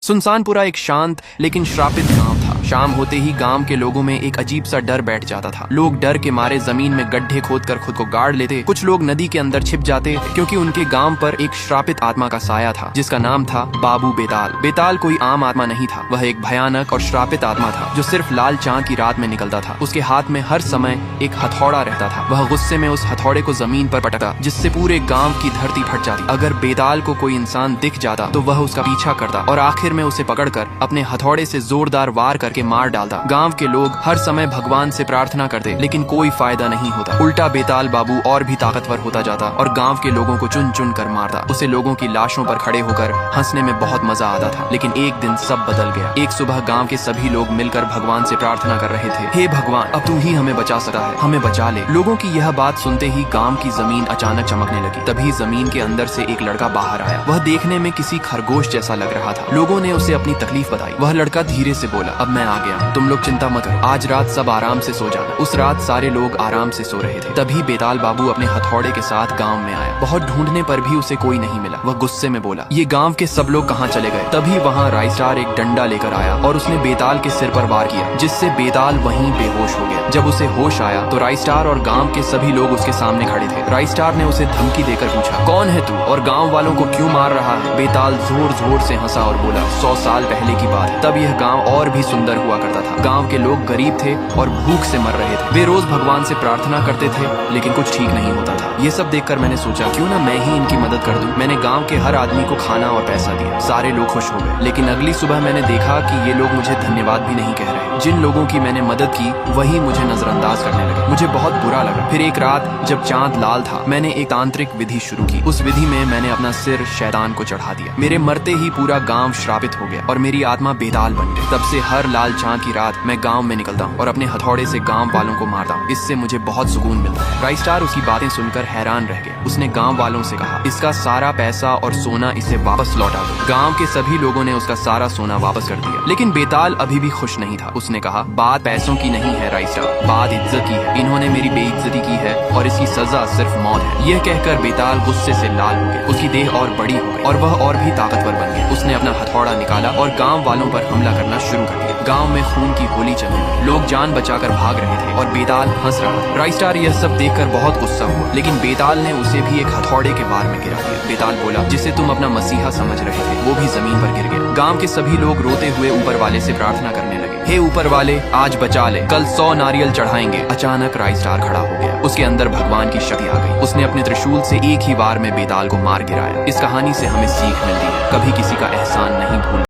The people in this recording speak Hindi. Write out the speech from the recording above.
सुनसानपुरा एक शांत लेकिन श्रापित गांव था। शाम होते ही गांव के लोगों में एक अजीब सा डर बैठ जाता था। लोग डर के मारे जमीन में गड्ढे खोदकर खुद को गाड़ लेते। कुछ लोग नदी के अंदर छिप जाते क्योंकि उनके गांव पर एक श्रापित आत्मा का साया था जिसका नाम था बाबू बेताल। बेताल कोई आम आत्मा नहीं था, वह एक भयानक और श्रापित आत्मा था जो सिर्फ लाल चांद की रात में निकलता था। उसके हाथ में हर समय एक हथौड़ा रहता था। वह गुस्से में उस हथौड़े को जमीन पर पटकता जिससे पूरे गाँव की धरती फट जाती। अगर बेताल को कोई इंसान दिख जाता तो वह उसका पीछा करता और आखिर में उसे पकड़कर अपने हथौड़े से जोरदार वार करके मार डालता। गांव के लोग हर समय भगवान से प्रार्थना करते लेकिन कोई फायदा नहीं होता। उल्टा बेताल बाबू और भी ताकतवर होता जाता और गांव के लोगों को चुन चुन कर मारता। उसे लोगों की लाशों पर खड़े होकर हंसने में बहुत मजा आता था। लेकिन एक दिन सब बदल गया। एक सुबह गांव के सभी लोग मिलकर भगवान से प्रार्थना कर रहे थे, हे भगवान, अब तू ही हमें बचा सकता है, हमें बचा ले। लोगों की यह बात सुनते ही गांव की जमीन अचानक चमकने लगी। तभी जमीन के अंदर से एक लड़का बाहर आया। वह देखने में किसी खरगोश जैसा लग रहा था। लोगों ने उसे अपनी तकलीफ बताई। वह लड़का धीरे से बोला, अब मैं आ गया, तुम लोग चिंता मत करो, आज रात सब आराम से सो जाना। उस रात सारे लोग आराम से सो रहे थे। तभी बेताल बाबू अपने हथौड़े के साथ गांव में आया। बहुत ढूंढने पर भी उसे कोई नहीं मिला। वह गुस्से में बोला, ये गांव के सब लोग कहाँ चले गए। तभी वहाँ राइस्टार एक डंडा लेकर आया और उसने बेताल के सिर पर वार किया जिससे बेताल वहीं बेहोश हो गया। जब उसे होश आया तो राइस्टार और गांव के सभी लोग उसके सामने खड़े थे। राइस्टार ने उसे धमकी देकर पूछा, कौन है तू और गाँव वालों को क्यों मार रहा है। बेताल जोर जोर से हंसा और बोला, 100 साल पहले की बात है। तब यह गांव और भी सुंदर हुआ करता था। गांव के लोग गरीब थे और भूख से मर रहे थे। वे रोज भगवान से प्रार्थना करते थे लेकिन कुछ ठीक नहीं होता था। ये सब देखकर मैंने सोचा, क्यों ना मैं ही इनकी मदद कर दूं। मैंने गांव के हर आदमी को खाना और पैसा दिया। सारे लोग खुश हो गए। लेकिन अगली सुबह मैंने देखा कि ये लोग मुझे धन्यवाद भी नहीं कह रहे। जिन लोगों की मैंने मदद की वही मुझे नजरअंदाज करने लगे। मुझे बहुत बुरा लगा। फिर एक रात जब चांद लाल था मैंने एक तांत्रिक विधि शुरू की। उस विधि में मैंने अपना सिर शैतान को चढ़ा दिया। मेरे मरते ही पूरा गांव श्रापित हो गया और मेरी आत्मा बेताल बन गई। तब से हर लाल चांद की रात मैं गांव में निकलता हूँ और अपने हथौड़े से गांव वालों को मारता हूँ। इससे मुझे बहुत सुकून मिलता है। राइस्टार उसकी बातें सुनकर हैरान रह गया। उसने गांव वालों से कहा, इसका सारा पैसा और सोना इसे वापस लौटा दो। गांव के सभी लोगों ने उसका सारा सोना वापस कर दिया। लेकिन बेताल अभी भी खुश नहीं था। उसने कहा, बात पैसों की नहीं है राइस्टार, बात इज्जत की है। इन्होंने मेरी बेइज्जती की है और इसकी सजा सिर्फ मौत है। यह कहकर बेताल गुस्से से लाल हो गया। उसकी देह और बड़ी हो गई और वह और भी ताकतवर बन गया। उसने अपना हथौड़ा निकाला और गांव वालों पर हमला करना शुरू कर दिया। गांव में खून की होली चलने लगी। लोग जान बचाकर भाग रहे थे और बेताल हंस रहा था। राइस्टार यह सब देखकर बहुत गुस्सा हुआ लेकिन बेताल ने उसे भी एक हथौड़े के वार में गिरा दिया। बेताल बोला, जिसे तुम अपना मसीहा समझ रहे थे वो भी जमीन पर गिर गया। गांव के सभी लोग रोते हुए ऊपर वाले से प्रार्थना करने लगे, हे ऊपर वाले, आज बचा ले, कल 100 नारियल चढ़ाएंगे। अचानक राइस्टार खड़ा हो गया। उसके अंदर भगवान की शक्ति आ गई। उसने अपने त्रिशूल से एक ही वार में बेताल को मार गिराया। इस कहानी से हमें सीख मिलती है, कभी किसी का एहसान नहीं भूलना।